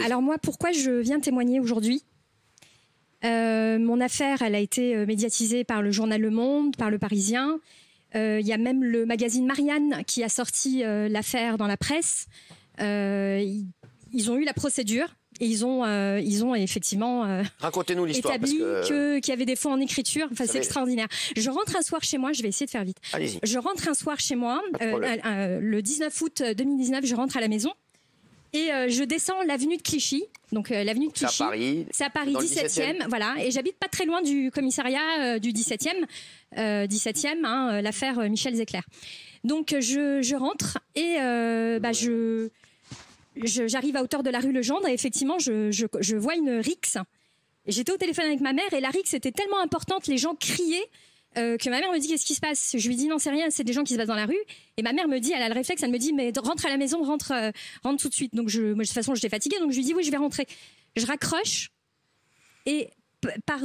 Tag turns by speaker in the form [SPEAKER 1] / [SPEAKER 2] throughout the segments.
[SPEAKER 1] Alors moi, pourquoi je viens témoigner aujourd'hui? Mon affaire, elle a été médiatisée par le journal Le Monde, par Le Parisien. Il y a même le magazine Marianne qui a sorti l'affaire dans la presse. Ils ont eu la procédure. Et ils ont effectivement
[SPEAKER 2] racontez-nous l'histoire,
[SPEAKER 1] établi qu'il y avait des fautes en écriture. Enfin, c'est extraordinaire. Je rentre un soir chez moi, je vais essayer de faire vite.
[SPEAKER 2] Allez-y.
[SPEAKER 1] Je rentre un soir chez moi, le 19 août 2019, je rentre à la maison et je descends l'avenue de Clichy. Donc l'avenue de Clichy, c'est à Paris 17e, voilà. Et j'habite pas très loin du commissariat du 17e, l'affaire Michel Zecler. Donc je rentre et j'arrive à hauteur de la rue Legendre et effectivement, je vois une rixe. J'étais au téléphone avec ma mère et la rixe était tellement importante, les gens criaient que ma mère me dit qu'est-ce qui se passe. Je lui dis non, c'est rien, c'est des gens qui se battent dans la rue. Et ma mère me dit, elle a le réflexe, elle me dit mais rentre à la maison, rentre tout de suite. Donc moi, de toute façon, j'étais fatiguée, donc je lui dis oui, je vais rentrer. Je raccroche et par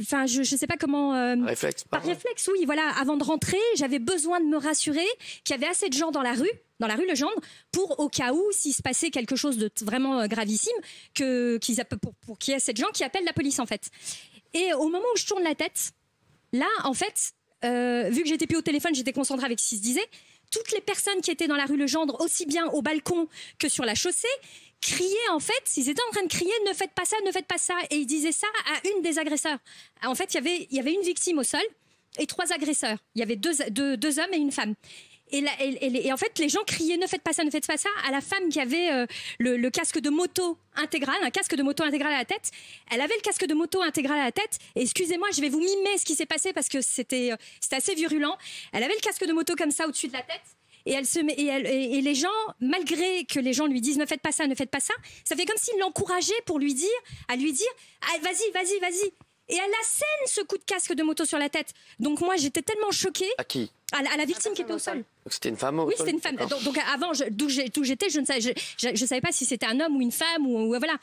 [SPEAKER 1] enfin, je sais pas comment. Par réflexe, oui, voilà. Avant de rentrer, j'avais besoin de me rassurer qu'il y avait assez de gens dans la rue Legendre, pour au cas où, s'il se passait quelque chose de vraiment gravissime, pour qu'il y ait assez de gens qui appellent la police, en fait. Et au moment où je tourne la tête, là, en fait, vu que j'étais plus au téléphone, j'étais concentrée avec ce qui se disait. Toutes les personnes qui étaient dans la rue Legendre, aussi bien au balcon que sur la chaussée, criaient en fait, ils étaient en train de crier « ne faites pas ça, ne faites pas ça ». Et ils disaient ça à une des agresseurs. En fait, il y avait une victime au sol et 3 agresseurs. Il y avait deux hommes et une femme. Et en fait, les gens criaient « ne faites pas ça, ne faites pas ça » à la femme qui avait le casque de moto intégral, un casque de moto intégral à la tête. Elle avait le casque de moto intégral à la tête. Et excusez-moi, je vais vous mimer ce qui s'est passé parce que c'était assez virulent. Elle avait le casque de moto comme ça au-dessus de la tête. Et les gens, malgré que les gens lui disent ne faites pas ça, ne faites pas ça, ça fait comme s'ils l'encourageaient pour lui dire ah, vas-y. Et elle assène ce coup de casque de moto sur la tête. Donc moi j'étais tellement choquée.
[SPEAKER 2] À qui?
[SPEAKER 1] À la victime qui était au sol.
[SPEAKER 2] C'était une femme au sol?
[SPEAKER 1] Oui, c'était une femme. Donc avant, d'où j'étais, je ne savais pas si c'était un homme ou une femme ou voilà.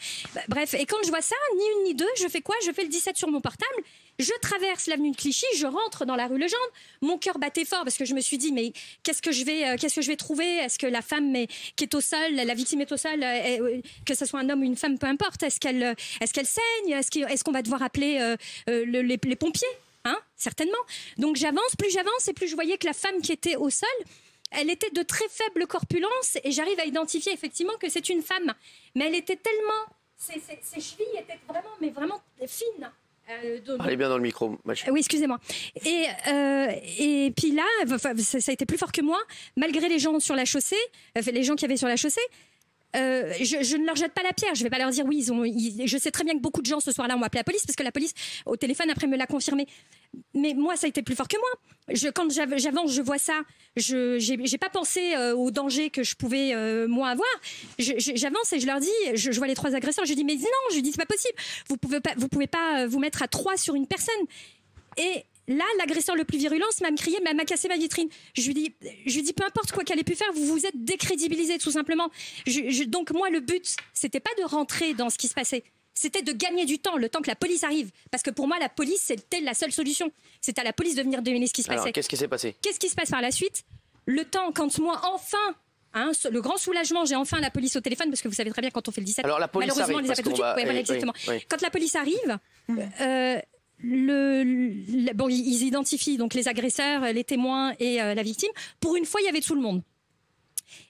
[SPEAKER 1] Bref, et quand je vois ça, ni une ni deux, je fais quoi? Je fais le 17 sur mon portable. Je traverse l'avenue de Clichy, je rentre dans la rue Legendre. Mon cœur battait fort parce que je me suis dit mais qu'est-ce que je vais trouver? Est-ce que la femme qui est au sol, la victime est au sol, que ce soit un homme ou une femme, peu importe. Est-ce qu'elle saigne? Est-ce qu'on va devoir appeler les pompiers? Certainement. Donc j'avance et plus je voyais que la femme qui était au sol, elle était de très faible corpulence et j'arrive à identifier effectivement que c'est une femme. Mais elle était tellement... Ses chevilles étaient vraiment fines.
[SPEAKER 2] Parlez bien dans le micro.
[SPEAKER 1] Oui, excusez-moi. Et puis là, ça a été plus fort que moi, malgré les gens sur la chaussée, les gens qui avaient sur la chaussée. Je ne leur jette pas la pierre, je vais pas leur dire oui, je sais très bien que beaucoup de gens ce soir-là ont appelé la police parce que la police au téléphone après me l'a confirmé. Mais moi ça a été plus fort que moi. Quand j'avance, je vois ça, j'ai pas pensé au danger que je pouvais moi avoir. J'avance et je leur dis, je vois les 3 agresseurs, je dis mais non, je dis c'est pas possible. Vous pouvez pas vous mettre à 3 sur une personne. Et là, l'agresseur le plus virulent m'a crié, m'a cassé ma vitrine. Je lui dis, peu importe quoi qu'elle ait pu faire, vous vous êtes décrédibilisé tout simplement. Donc moi, le but, c'était pas de rentrer dans ce qui se passait. C'était de gagner du temps, le temps que la police arrive. Parce que pour moi, la police, c'était la seule solution. C'était à la police de venir deviner ce qui se passait.
[SPEAKER 2] Alors, qu'est-ce qui s'est passé?
[SPEAKER 1] Qu'est-ce qui se passe par la suite? Le temps, quand moi, enfin... le grand soulagement, j'ai enfin la police au téléphone parce que vous savez très bien quand on fait le 17.
[SPEAKER 2] Alors la police
[SPEAKER 1] malheureusement,
[SPEAKER 2] arrive,
[SPEAKER 1] on les appelle tout de suite. Voilà, exactement.
[SPEAKER 2] Oui.
[SPEAKER 1] Quand la police arrive... ils identifient donc les agresseurs, les témoins et la victime. Pour une fois, il y avait tout le monde.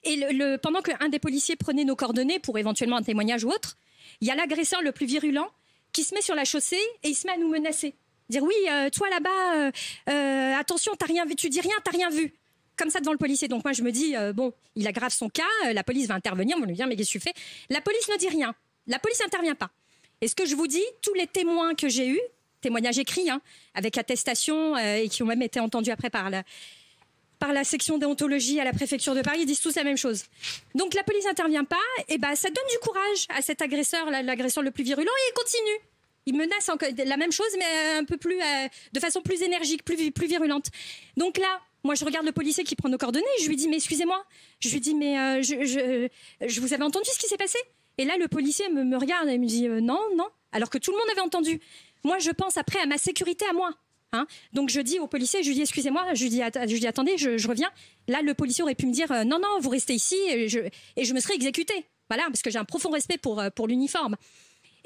[SPEAKER 1] Et pendant qu'un des policiers prenait nos coordonnées pour éventuellement un témoignage ou autre, il y a l'agresseur le plus virulent qui se met sur la chaussée et il se met à nous menacer. Dire oui, toi là-bas, attention, t'as rien vu, tu dis rien, t'as rien vu. Comme ça devant le policier. Donc moi je me dis, bon, il aggrave son cas, la police va intervenir, on va lui dire mais qu'est-ce que tu fais? La police ne dit rien, la police n'intervient pas. Et ce que je vous dis, tous les témoins que j'ai eus, témoignages écrits, avec attestation et qui ont même été entendus après par la section déontologie à la préfecture de Paris, ils disent tous la même chose. Donc la police n'intervient pas, et ça donne du courage à cet agresseur, l'agresseur le plus virulent, et il continue. Il menace encore la même chose, mais un peu plus, de façon plus énergique, plus virulente. Donc là, moi je regarde le policier qui prend nos coordonnées, je lui dis mais excusez-moi, je lui dis mais je vous avais entendu ce qui s'est passé? Et là le policier me regarde et me dit non, alors que tout le monde avait entendu. Moi, je pense après à ma sécurité à moi. Donc je dis au policier, je lui dis excusez-moi, je lui dis attendez, je reviens. Là, le policier aurait pu me dire non, vous restez ici et je me serais exécutée. Voilà, parce que j'ai un profond respect pour l'uniforme.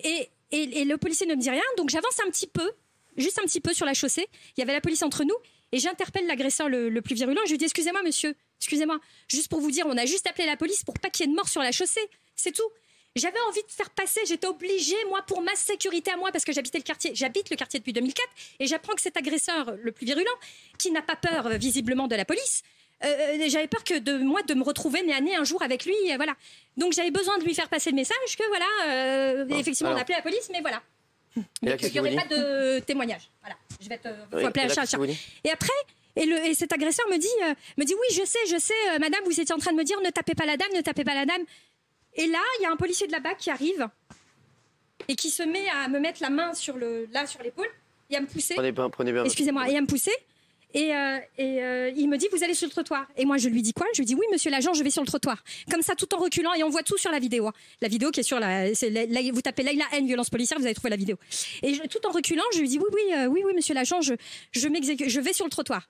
[SPEAKER 1] Et le policier ne me dit rien, donc j'avance un petit peu, juste un petit peu sur la chaussée. Il y avait la police entre nous, et j'interpelle l'agresseur le plus virulent. Je lui dis, excusez-moi monsieur, excusez-moi, juste pour vous dire, on a juste appelé la police pour pas qu'il y ait de mort sur la chaussée, c'est tout. J'avais envie de faire passer, j'étais obligée, moi, pour ma sécurité à moi, parce que j'habite le quartier depuis 2004, et j'apprends que cet agresseur le plus virulent, qui n'a pas peur visiblement de la police, j'avais peur que de me retrouver nez à nez un jour avec lui, voilà. Donc j'avais besoin de lui faire passer le message que voilà, effectivement on a appelé la police, mais voilà. Il n'y aurait pas de témoignage. Voilà, je vais faut appeler un chat. Et après, et cet agresseur me dit oui, je sais, madame, vous étiez en train de me dire ne tapez pas la dame, ne tapez pas la dame. Et là, il y a un policier de la BAC qui arrive et qui se met à me mettre la main sur l'épaule et à me pousser.
[SPEAKER 2] Prenez bien.
[SPEAKER 1] Excusez-moi, et à me pousser. Et il me dit, vous allez sur le trottoir. Et moi, je lui dis quoi? Je lui dis, oui, monsieur l'agent, je vais sur le trottoir. Comme ça, tout en reculant, et on voit tout sur la vidéo. La vidéo qui est sur vous tapez Leïla N, violence policière, vous allez trouver la vidéo. Et tout en reculant, je lui dis, oui, monsieur l'agent, je vais sur le trottoir.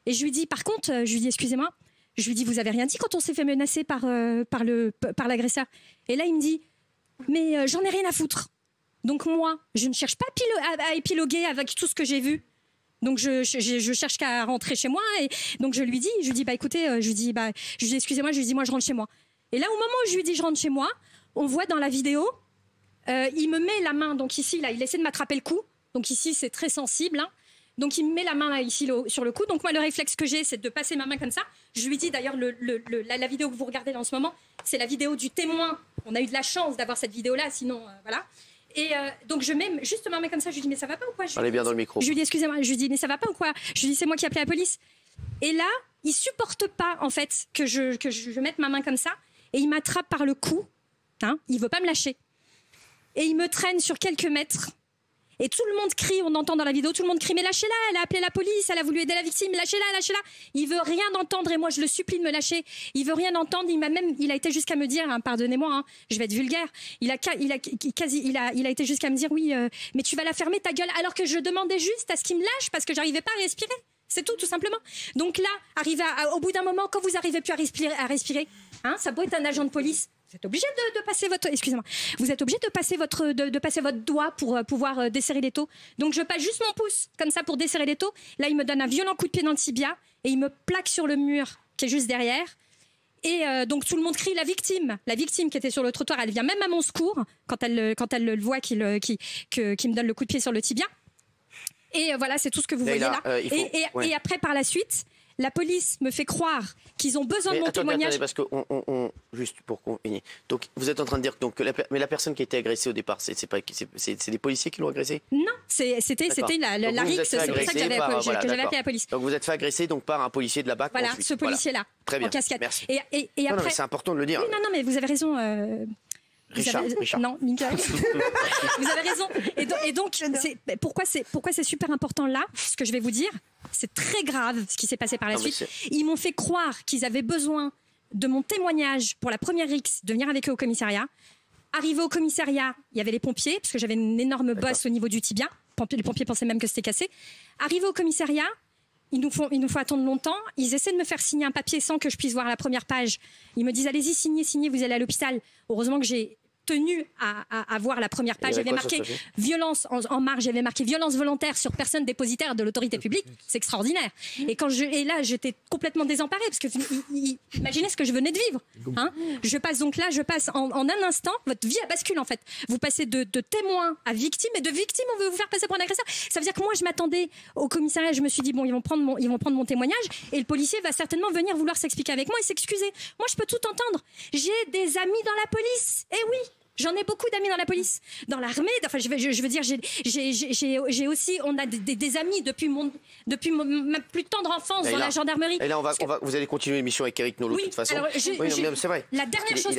[SPEAKER 1] Et je lui dis, par contre, excusez-moi, je lui dis, vous avez rien dit quand on s'est fait menacer par l'agresseur? Et là, il me dit, mais j'en ai rien à foutre. Donc moi, je ne cherche pas à épiloguer avec tout ce que j'ai vu. Donc je cherche qu'à rentrer chez moi, et donc je lui dis bah écoutez, je lui dis excusez-moi, je lui dis moi je rentre chez moi. Et là au moment où je lui dis je rentre chez moi, on voit dans la vidéo, il me met la main, donc ici là, il essaie de m'attraper le cou, donc ici c'est très sensible, hein. Donc il me met la main là, ici sur le cou, donc moi le réflexe que j'ai c'est de passer ma main comme ça. Je lui dis d'ailleurs la vidéo que vous regardez là en ce moment, c'est la vidéo du témoin. On a eu de la chance d'avoir cette vidéo là, sinon voilà. Et donc je mais juste ma main comme ça, je lui dis mais ça va pas ou quoi?
[SPEAKER 2] Parlez bien dans le micro.
[SPEAKER 1] Je lui dis excusez-moi, je lui dis mais ça va pas ou quoi? Je lui dis c'est moi qui ai appelé la police. Et là, il supporte pas en fait que je mette ma main comme ça, et il m'attrape par le cou, hein, il veut pas me lâcher. Et il me traîne sur quelques mètres. Et tout le monde crie, on entend dans la vidéo, tout le monde crie mais lâchez-la, elle a appelé la police, elle a voulu aider la victime, lâchez-la, lâchez-la. Il veut rien entendre, et moi je le supplie de me lâcher. Il veut rien entendre, il a été jusqu'à me dire, hein, pardonnez-moi, hein, je vais être vulgaire, il a été jusqu'à me dire oui, mais tu vas la fermer ta gueule, alors que je demandais juste à ce qu'il me lâche parce que j'arrivais pas à respirer. C'est tout simplement. Donc là, au bout d'un moment, quand vous arrivez plus à respirer, hein, ça peut être un agent de police. Vous êtes obligé de passer vous êtes obligé de passer votre doigt pour pouvoir desserrer l'étau. Donc je passe juste mon pouce comme ça pour desserrer l'étau. Là, il me donne un violent coup de pied dans le tibia et il me plaque sur le mur qui est juste derrière. Et donc tout le monde crie la victime qui était sur le trottoir. Elle vient même à mon secours quand elle le voit qui me donne le coup de pied sur le tibia. Et voilà, c'est tout ce que vous voyez là. Et après, par la suite, la police me fait croire qu'ils ont besoin de mon témoignage.
[SPEAKER 2] Attendez, parce que juste pour qu'on finisse. Donc, vous êtes en train de dire que la personne qui a été agressée au départ, c'est des policiers qui l'ont agressée?
[SPEAKER 1] Non, c'était la RIX, c'est pour ça que j'avais appelé la police.
[SPEAKER 2] Donc, vous êtes fait agresser par un policier de la BAC.
[SPEAKER 1] Voilà, ce policier-là,
[SPEAKER 2] très bien,
[SPEAKER 1] en casquette.
[SPEAKER 2] Merci.
[SPEAKER 1] Et après,
[SPEAKER 2] c'est important de le dire.
[SPEAKER 1] Oui, non, mais vous avez raison.
[SPEAKER 2] Richard.
[SPEAKER 1] Non, Michael. Vous avez raison. Et donc pourquoi c'est super important là, ce que je vais vous dire, c'est très grave ce qui s'est passé par la suite. Ils m'ont fait croire qu'ils avaient besoin de mon témoignage pour la première RIX, de venir avec eux au commissariat. Arrivé au commissariat, il y avait les pompiers, parce que j'avais une énorme bosse au niveau du tibia. Les pompiers pensaient même que c'était cassé. Arrivé au commissariat, ils nous font attendre longtemps. Ils essaient de me faire signer un papier sans que je puisse voir la première page. Ils me disent allez-y, signez, vous allez à l'hôpital. Heureusement que j'ai tenu à voir la première page. J'avais marqué violence en marge, j'avais marqué violence volontaire sur personne dépositaire de l'autorité publique. C'est extraordinaire. Et là, j'étais complètement désemparée parce que imaginez ce que je venais de vivre. Hein, je passe en un instant, votre vie bascule en fait. Vous passez de témoin à victime, et de victime on veut vous faire passer pour un agresseur. Ça veut dire que moi je m'attendais au commissariat, je me suis dit bon, ils vont prendre mon témoignage et le policier va certainement venir vouloir s'expliquer avec moi et s'excuser. Moi je peux tout entendre. J'ai des amis dans la police. Eh oui. J'en ai beaucoup d'amis dans la police, dans l'armée. Enfin, je veux dire, j'ai aussi, on a des amis depuis ma plus tendre enfance dans la gendarmerie.
[SPEAKER 2] Et là, vous allez continuer l'émission avec Eric Nolot de toute façon.
[SPEAKER 1] Alors,
[SPEAKER 2] c'est vrai.
[SPEAKER 1] La dernière chose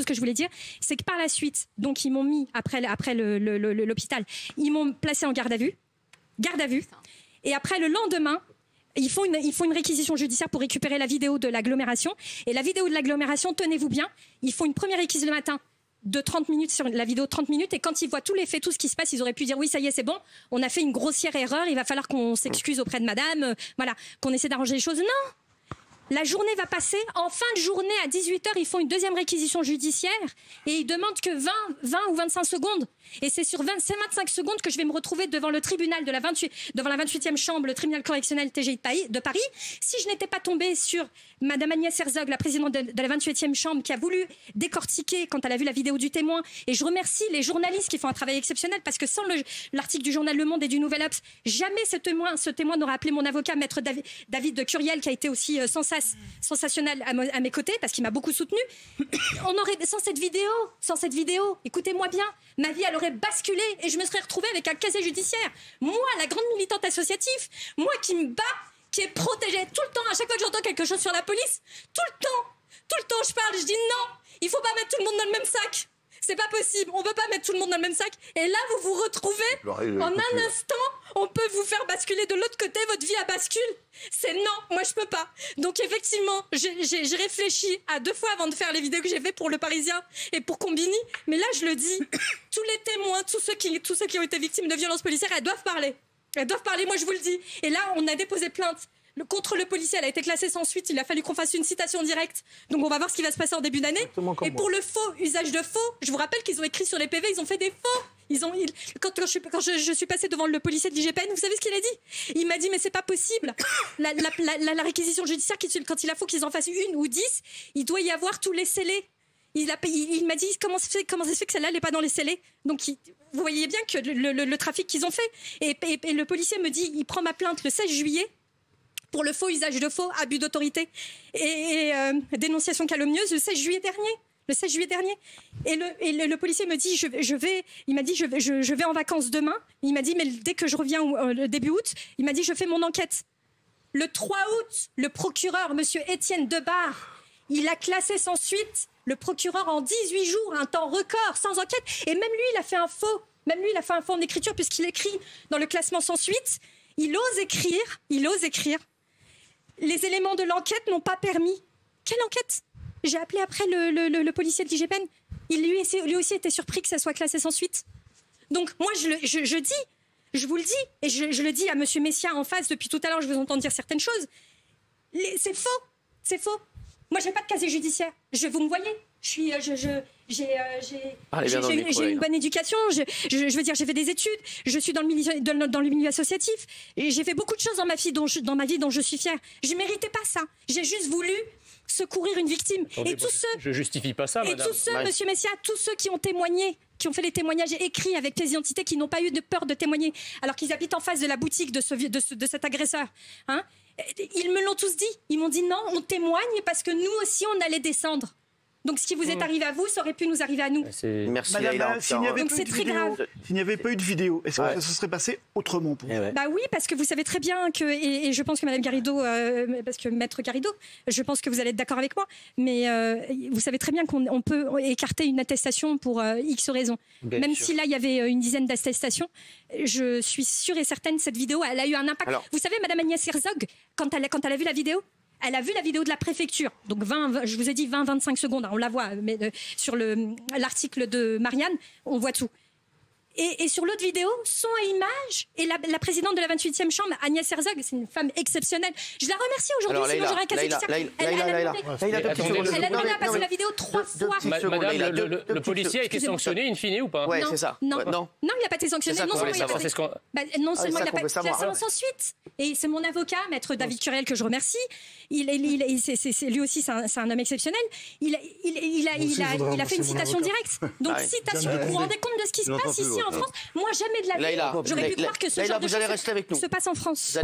[SPEAKER 1] que je voulais dire, c'est que par la suite, donc ils m'ont mis après l'hôpital, ils m'ont placé en garde à vue, et après le lendemain. Ils font une réquisition judiciaire pour récupérer la vidéo de l'agglomération. Et la vidéo de l'agglomération, tenez-vous bien, ils font une première réquise le matin de 30 minutes sur la vidéo 30 minutes. Et quand ils voient tous les faits, tout ce qui se passe, ils auraient pu dire oui, ça y est, c'est bon, on a fait une grossière erreur, il va falloir qu'on s'excuse auprès de madame, voilà, qu'on essaie d'arranger les choses. Non, La journée va passer. En fin de journée, à 18h, ils font une deuxième réquisition judiciaire et ils demandent que 20 ou 25 secondes. Et c'est sur 25 secondes que je vais me retrouver devant le tribunal devant la 28e chambre, le tribunal correctionnel TGI de Paris. Si je n'étais pas tombée sur Madame Agnès Herzog, la présidente de la 28e chambre, qui a voulu décortiquer quand elle a vu la vidéo du témoin. Et je remercie les journalistes qui font un travail exceptionnel parce que sans l'article du journal Le Monde et du Nouvel Obs, jamais ce témoin n'aurait appelé mon avocat, maître David de Curiel, qui a été aussi sensationnel à mes côtés parce qu'il m'a beaucoup soutenu. Sans cette vidéo, écoutez-moi bien, ma vie elle aurait basculé et je me serais retrouvée avec un casier judiciaire. Moi, la grande militante associative, moi qui me bats, qui est protégée tout le temps, à chaque fois que j'entends quelque chose sur la police, tout le temps je parle, je dis non, il faut pas mettre tout le monde dans le même sac. C'est pas possible, on peut pas mettre tout le monde dans le même sac. Et là, vous vous retrouvez, en un instant, on peut vous faire basculer de l'autre côté, votre vie à bascule. C'est non, moi je peux pas. Donc effectivement, j'ai réfléchi à 2 fois avant de faire les vidéos que j'ai fait pour Le Parisien et pour Combini. Mais là, je le dis, tous les témoins, tous ceux qui ont été victimes de violences policières, elles doivent parler. Elles doivent parler, moi je vous le dis. Et là, on a déposé plainte. Contre le policier, elle a été classée sans suite. Il a fallu qu'on fasse une citation directe. Donc on va voir ce qui va se passer en début d'année. Et pour le faux, usage de faux, je vous rappelle qu'ils ont écrit sur les PV, ils ont fait des faux. Quand je suis passée devant le policier de l'IGPN, vous savez ce qu'il a dit? Il m'a dit, mais c'est pas possible. La réquisition judiciaire, quand il a faut qu'ils en fassent 1 ou 10, il doit y avoir tous les scellés. Il m'a dit, comment ça se fait que celle-là n'est pas dans les scellés? Donc vous voyez bien que le trafic qu'ils ont fait. Et le policier me dit, il prend ma plainte le 16 juillet. Pour le faux usage de faux, abus d'autorité et dénonciation calomnieuse le 16 juillet dernier. Et le policier me dit, je vais en vacances demain. Il m'a dit, mais dès que je reviens début août, il m'a dit, je fais mon enquête. Le 3 août, le procureur, monsieur Étienne Debar, il a classé sans suite le procureur en 18 jours, un temps record, sans enquête. Et même lui, il a fait un faux. Même lui, il a fait un faux en écriture puisqu'il écrit dans le classement sans suite. Il ose écrire. Les éléments de l'enquête n'ont pas permis. Quelle enquête? J'ai appelé après le policier de l'IGPN. Lui aussi était surpris que ça soit classé sans suite. Donc moi, je vous le dis, et je le dis à monsieur Messia en face depuis tout à l'heure, je vous entends dire certaines choses. C'est faux. Moi, j'ai pas de casier judiciaire. Vous me voyez? J'ai une bonne éducation, je veux dire, j'ai fait des études, je suis dans le milieu associatif, et j'ai fait beaucoup de choses dans ma vie dont je suis fière. Je méritais pas ça. J'ai juste voulu secourir une victime.
[SPEAKER 3] Attendez, je justifie pas ça, madame.
[SPEAKER 1] Et tous ceux, monsieur Messia, tous ceux qui ont témoigné, qui ont fait les témoignages écrits avec pièces d'identité, qui n'ont pas eu de peur de témoigner, alors qu'ils habitent en face de la boutique de cet agresseur. Hein, ils me l'ont tous dit. Ils m'ont dit non, on témoigne parce que nous aussi, on allait descendre. Donc ce qui vous est arrivé à vous, ça aurait pu nous arriver à nous.
[SPEAKER 2] Merci
[SPEAKER 4] Madame,
[SPEAKER 1] donc c'est très grave.
[SPEAKER 4] S'il n'y avait pas eu de vidéo, est-ce que ça se serait passé autrement pour vous?
[SPEAKER 1] Bah oui, parce que vous savez très bien que, et je pense que Madame Garrido, parce que Maître Garrido, je pense que vous allez être d'accord avec moi, mais vous savez très bien qu'on peut écarter une attestation pour X raisons. Même si là il y avait une dizaine d'attestations, je suis sûre et certaine cette vidéo, elle a eu un impact. Alors, vous savez, Madame Agnès Herzog, quand elle a vu la vidéo, elle a vu la vidéo de la préfecture, donc je vous ai dit 20-25 secondes, hein, on la voit, mais sur l'article de Marianne, on voit tout. Et sur l'autre vidéo, son et image, et la présidente de la 28e chambre, Agnès Herzog, c'est une femme exceptionnelle. Je la remercie aujourd'hui, sinon j'aurais un casier judiciaire. Elle a demandé à passer la vidéo 3 fois.
[SPEAKER 3] Madame, le policier a été sanctionné in fine ou pas?
[SPEAKER 2] Ouais, c'est ça.
[SPEAKER 1] Non, il n'a pas été sanctionné. Non seulement il n'a pas été classé sans suite. Et c'est mon avocat, Maître David Curiel, que je remercie. Lui aussi, c'est un homme exceptionnel. Il a fait une citation directe. Donc citation, vous vous rendez compte de ce qui se passe ici en France? Moi, jamais de la vie, j'aurais pu croire que ce genre de choses se passe en France.